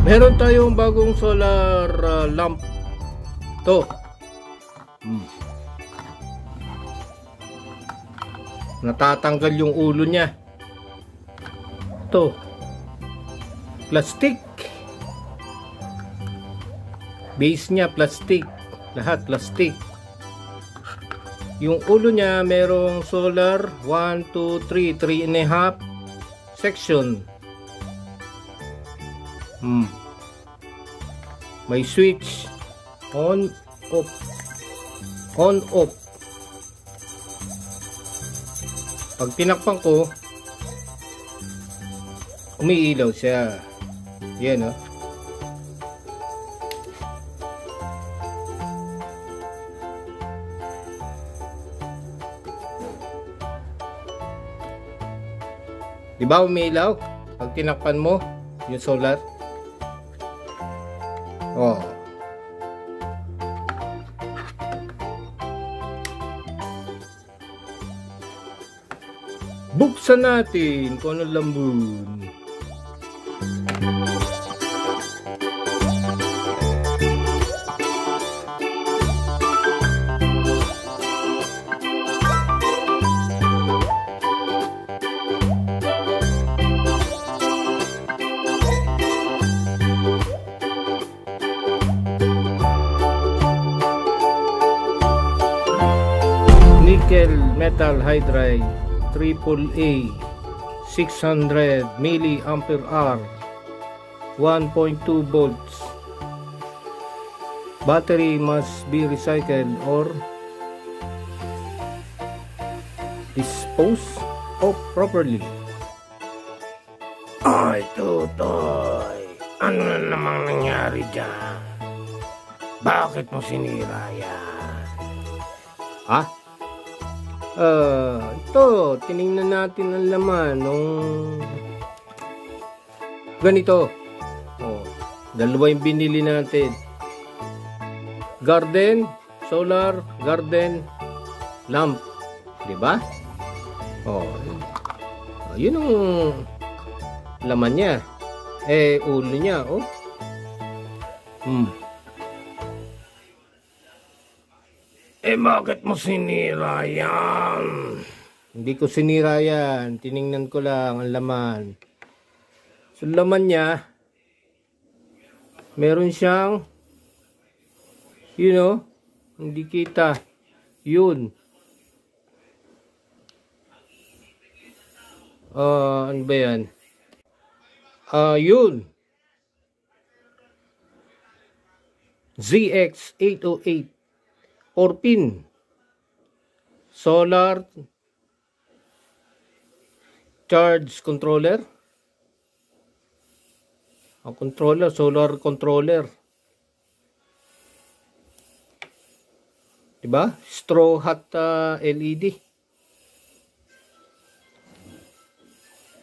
Meron tayong bagong solar lamp to. Natatanggal yung ulo niya. To plastic, base niya plastic, lahat plastic. Yung ulo niya merong solar 1, 2, 3, 3.5 section. May switch on off, on off. Pag tinakpan ko, umiilaw siya. Yan oh. Di ba umiilaw pag tinakpan mo yung solar? Oh. Buksan natin kung anong lambun. Nickel metal hydride AAA 600 milliampere hour 1.2 volts. Battery must be recycled or disposed of properly. Ay, tutoy, ano na namang nangyari dyan? Bakit mo sinira yan? Ha? Ito, tiningnan natin ang laman nung ganito. Oh, dalawa yung binili natin. Garden, solar, garden, lamp. Diba? Oh, yun ang laman niya. Ulo niya, oh. Bakit mo sinira yan? Hindi ko sinira yan. Tiningnan ko lang ang laman. So, laman niya, meron siyang, you know, hindi kita. Yun. Ano ba yan? Yun. ZX808. Or pin, solar charge controller, solar controller, diba? Straw hat LED.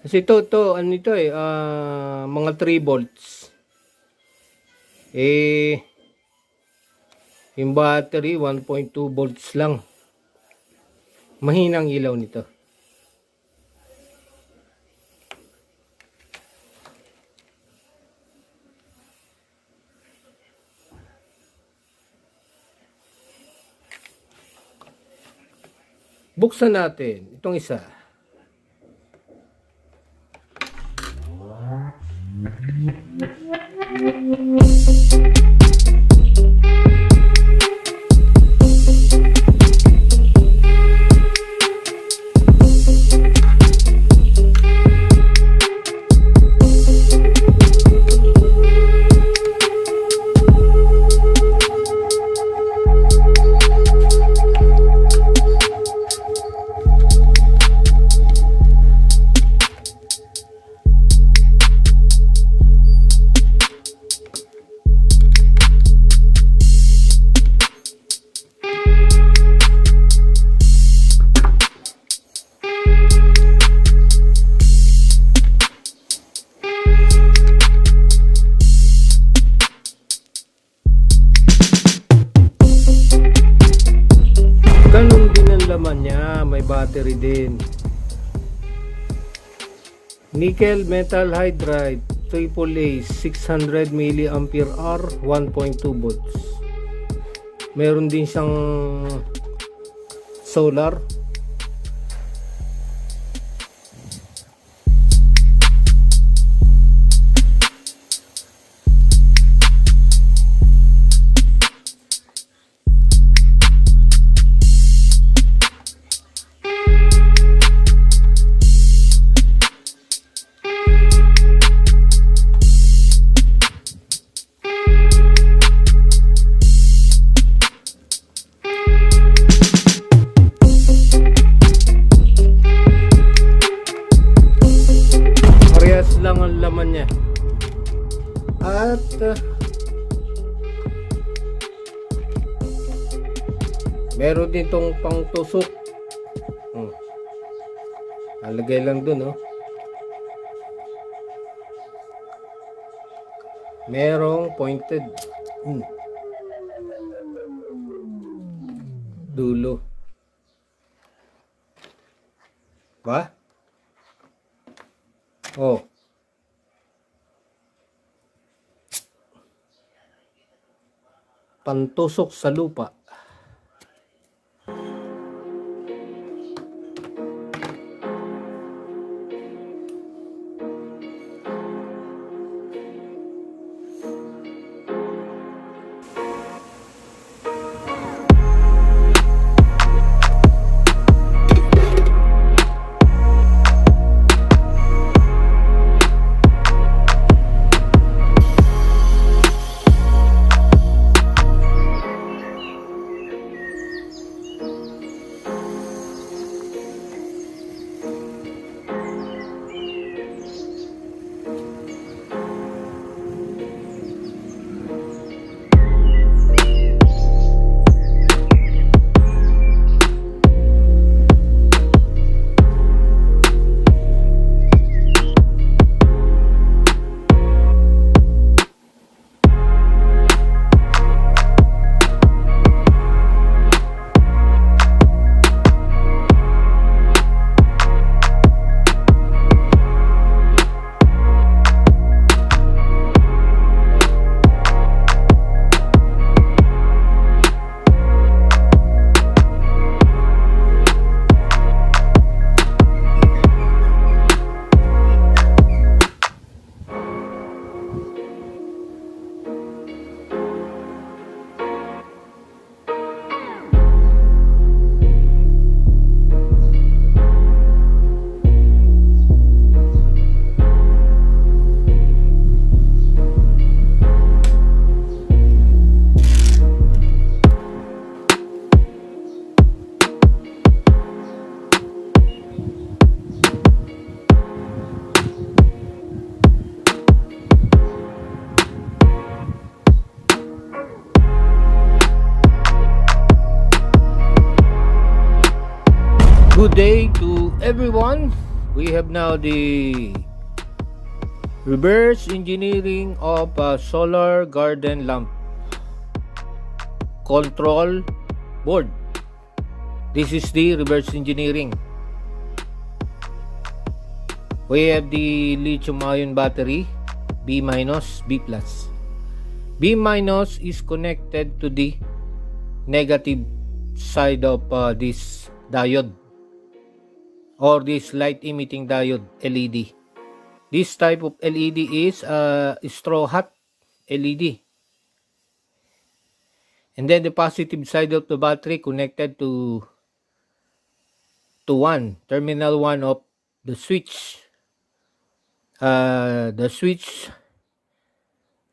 Kasi ito ano ito mga 3 volts. Yung battery 1.2 volts lang. Mahinang ilaw nito. Buksan natin itong isa. ang laman niya, may battery din. Nickel metal hydride AAA 600 mAh 1.2 volts. Meron din siyang solar. Lang ang laman niya. At meron din tong pangtusok. Alagay lang dun, oh. Merong pointed dulo. Ba? Oh. Pantusok sa lupa. Good day to everyone. We have now the reverse engineering of a solar garden lamp control board. This is the reverse engineering. We have the lithium-ion battery B-, B+. B- is connected to the negative side of this diode, or this light emitting diode LED. This type of LED is a straw hat LED. And then the positive side of the battery connected to terminal 1 of the switch. The switch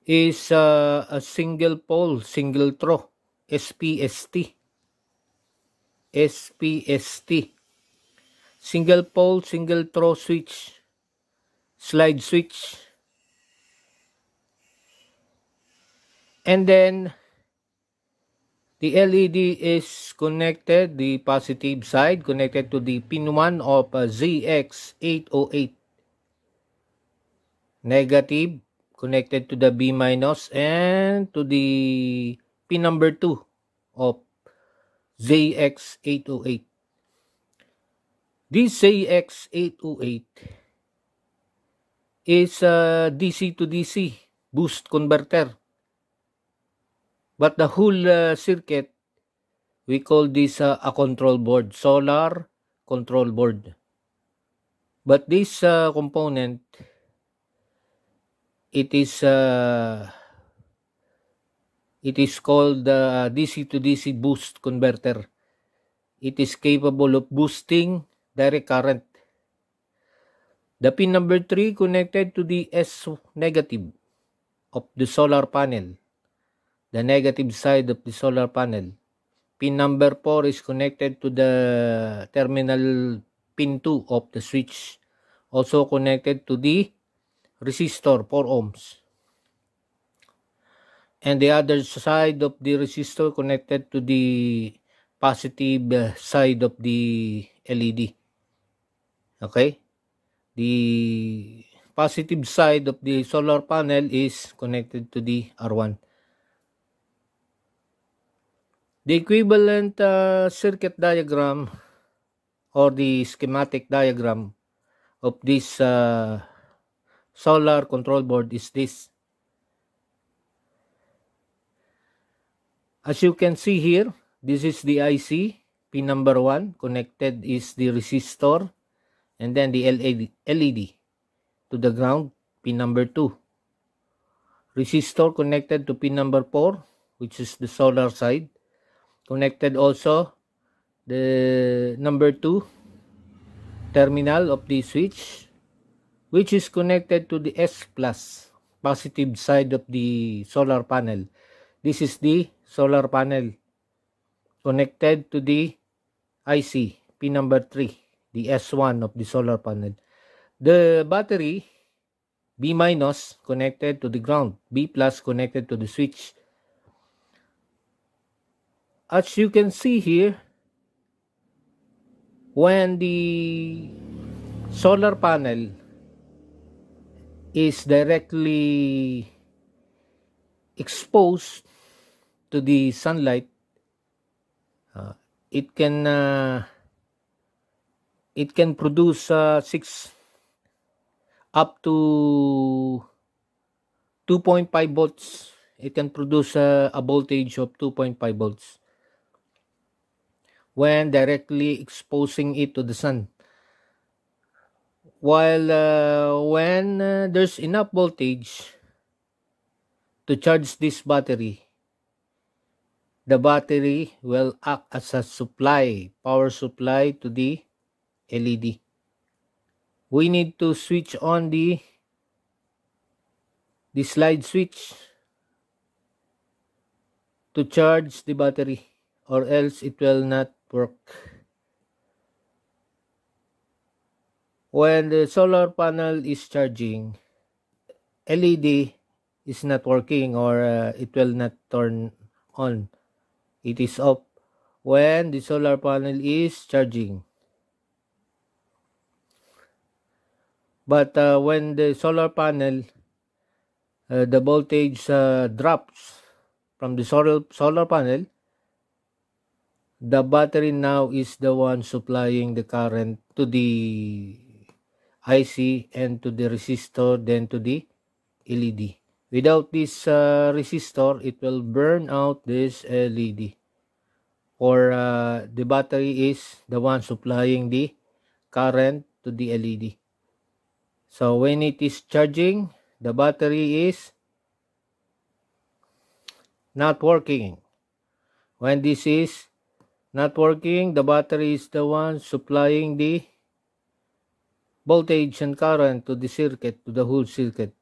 is a single pole, single throw, SPST. Single pole, single throw switch, slide switch. And then the LED is connected, the positive side connected to the pin 1 of ZX808. Negative connected to the B- and to the pin number 2 of ZX808. This AX808 is a DC to DC boost converter. But the whole circuit, we call this a control board, solar control board. But this component, it is called the DC to DC boost converter. It is capable of boosting direct current. The pin number 3 connected to the S negative of the solar panel, the negative side of the solar panel. Pin number 4 is connected to the terminal pin 2 of the switch, also connected to the resistor 4 ohms. And the other side of the resistor connected to the positive side of the LED. Okay? The positive side of the solar panel is connected to the R1. The equivalent circuit diagram or the schematic diagram of this solar control board is this. As you can see here, this is the IC, pin number 1, connected is the resistor, and then the LED to the ground, pin number 2. Resistor connected to pin number 4, which is the solar side. Connected also the number 2 terminal of the switch, which is connected to the S plus, positive side of the solar panel. This is the solar panel connected to the IC, pin number 3, the S1 of the solar panel. The battery, B minus, connected to the ground, B plus connected to the switch. As you can see here, when the solar panel is directly exposed to the sunlight, it can produce 6 up to 2.5 volts. It can produce a voltage of 2.5 volts when directly exposing it to the sun. While when there's enough voltage to charge this battery, the battery will act as a power supply to the LED. We need to switch on the slide switch to charge the battery, or else it will not work. When the solar panel is charging, LED is not working, or it will not turn on. It is off when the solar panel is charging. But when the solar panel, the voltage drops from the solar panel, the battery now is the one supplying the current to the IC and to the resistor, then to the LED. Without this resistor, it will burn out this LED, or the battery is the one supplying the current to the LED. So when it is charging, the battery is not working. When this is not working, the battery is the one supplying the voltage and current to the circuit, to the whole circuit.